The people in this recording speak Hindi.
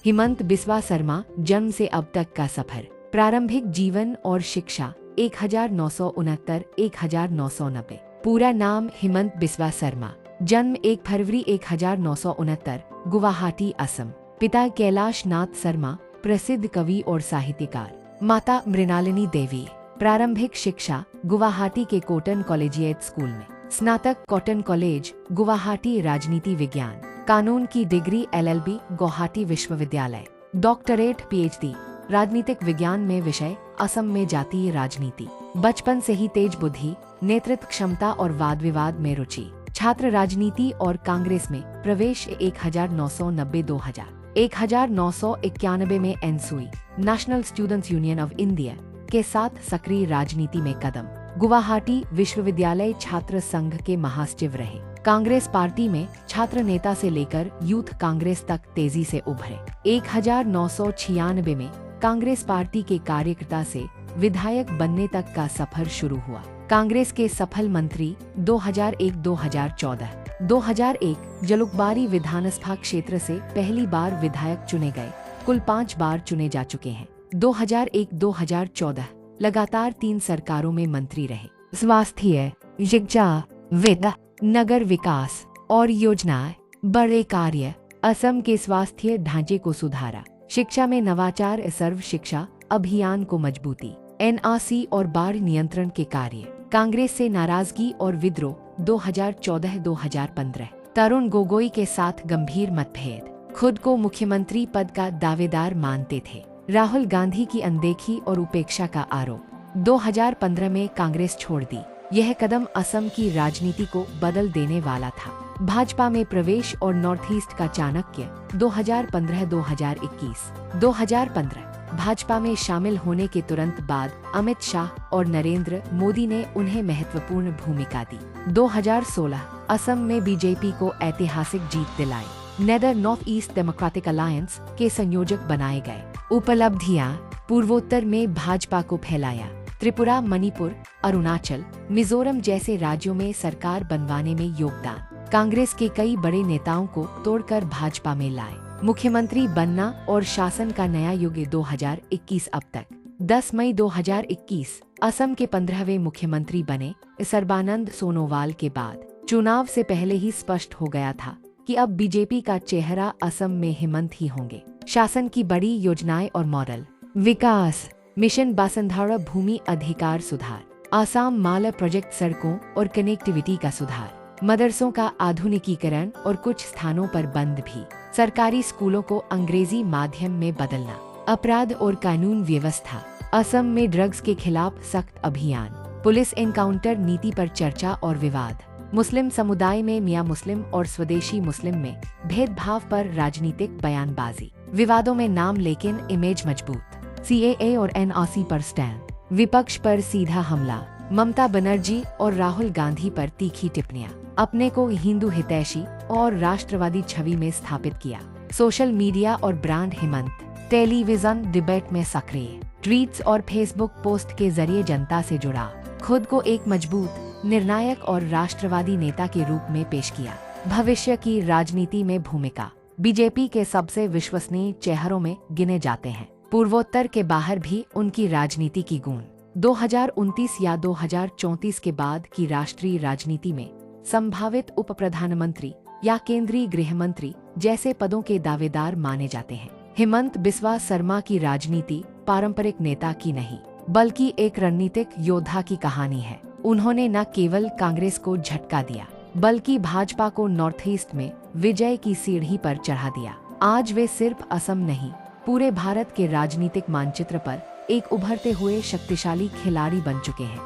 हिमंत बिस्वा शर्मा जन्म से अब तक का सफर। प्रारंभिक जीवन और शिक्षा 1969 1990। पूरा नाम हिमंत बिस्वा शर्मा। जन्म 1 फरवरी 1969, गुवाहाटी, असम। पिता कैलाश नाथ शर्मा, प्रसिद्ध कवि और साहित्यकार। माता मृणालिनी देवी। प्रारंभिक शिक्षा गुवाहाटी के कॉटन कॉलेजिएट स्कूल में। स्नातक कॉटन कॉलेज, गुवाहाटी। राजनीति विज्ञान, कानून की डिग्री LLB, गुवाहाटी विश्वविद्यालय। डॉक्टरेट PhD, राजनीतिक विज्ञान में। विषय असम में जातीय राजनीति। बचपन से ही तेज बुद्धि, नेतृत्व क्षमता और वाद विवाद में रुचि। छात्र राजनीति और कांग्रेस में प्रवेश 1990-2000। 1991 में NSU, national students union of India के साथ सक्रिय राजनीति में कदम। गुवाहाटी विश्वविद्यालय छात्र संघ के महासचिव रहे। कांग्रेस पार्टी में छात्र नेता से लेकर यूथ कांग्रेस तक तेजी से उभरे। 1996 में कांग्रेस पार्टी के कार्यकर्ता से विधायक बनने तक का सफर शुरू हुआ। कांग्रेस के सफल मंत्री 2001-2014। 2001 जलुकबारी विधानसभा क्षेत्र से पहली बार विधायक चुने गए। कुल 5 बार चुने जा चुके हैं। 2001-2014 लगातार 3 सरकारों में मंत्री रहे। स्वास्थ्य, शिक्षा, वित्त, नगर विकास और योजनाएं, बड़े कार्य। असम के स्वास्थ्य ढांचे को सुधारा। शिक्षा में नवाचार, सर्व शिक्षा अभियान को मजबूती। NRC और बाढ़ नियंत्रण के कार्य। कांग्रेस से नाराजगी और विद्रोह 2014-2015। तरुण गोगोई के साथ गंभीर मतभेद। खुद को मुख्यमंत्री पद का दावेदार मानते थे। राहुल गांधी की अनदेखी और उपेक्षा का आरोप। 2015 में कांग्रेस छोड़ दी। यह कदम असम की राजनीति को बदल देने वाला था। भाजपा में प्रवेश और नॉर्थ ईस्ट का चाणक्य 2015-2021। 2015 भाजपा में शामिल होने के तुरंत बाद अमित शाह और नरेंद्र मोदी ने उन्हें महत्वपूर्ण भूमिका दी। 2016 असम में बीजेपी को ऐतिहासिक जीत दिलाई। नेदर नॉर्थ ईस्ट डेमोक्रेटिक अलायंस के संयोजक बनाए गए। उपलब्धियां, पूर्वोत्तर में भाजपा को फैलाया। त्रिपुरा, मणिपुर, अरुणाचल, मिजोरम जैसे राज्यों में सरकार बनवाने में योगदान। कांग्रेस के कई बड़े नेताओं को तोड़कर भाजपा में लाए। मुख्यमंत्री बनना और शासन का नया युग 2021 अब तक। 10 मई 2021 असम के 15वें मुख्यमंत्री बने। सर्बानंद सोनोवाल के बाद चुनाव से पहले ही स्पष्ट हो गया था कि अब बीजेपी का चेहरा असम में हिमंत ही होंगे। शासन की बड़ी योजनाएं और मॉडल। विकास मिशन वसुंधरा भूमि अधिकार सुधार। आसाम माला प्रोजेक्ट, सड़कों और कनेक्टिविटी का सुधार। मदरसों का आधुनिकीकरण और कुछ स्थानों पर बंद भी। सरकारी स्कूलों को अंग्रेजी माध्यम में बदलना। अपराध और कानून व्यवस्था। असम में ड्रग्स के खिलाफ सख्त अभियान। पुलिस एनकाउंटर नीति पर चर्चा और विवाद। मुस्लिम समुदाय में मियां मुस्लिम और स्वदेशी मुस्लिम में भेदभाव पर राजनीतिक बयानबाजी। विवादों में नाम लेकिन इमेज मजबूत। CAA और NRC पर स्टैंड। विपक्ष पर सीधा हमला। ममता बनर्जी और राहुल गांधी पर तीखी टिप्पणियां। अपने को हिंदू हितैषी और राष्ट्रवादी छवि में स्थापित किया। सोशल मीडिया और ब्रांड हिमंत। टेलीविजन डिबेट में सक्रिय। ट्वीट्स और फेसबुक पोस्ट के जरिए जनता से जुड़ा। खुद को एक मजबूत, निर्णायक और राष्ट्रवादी नेता के रूप में पेश किया। भविष्य की राजनीति में भूमिका। बीजेपी के सबसे विश्वसनीय चेहरों में गिने जाते हैं। पूर्वोत्तर के बाहर भी उनकी राजनीति की गूंज। 2029 या 2034 के बाद की राष्ट्रीय राजनीति में संभावित उप प्रधानमंत्री या केंद्रीय गृह मंत्री जैसे पदों के दावेदार माने जाते हैं। हिमंत बिस्वा शर्मा की राजनीति पारंपरिक नेता की नहीं, बल्कि एक रणनीतिक योद्धा की कहानी है। उन्होंने न केवल कांग्रेस को झटका दिया, बल्कि भाजपा को नॉर्थ ईस्ट में विजय की सीढ़ी पर चढ़ा दिया। आज वे सिर्फ असम नहीं, पूरे भारत के राजनीतिक मानचित्र पर एक उभरते हुए शक्तिशाली खिलाड़ी बन चुके हैं।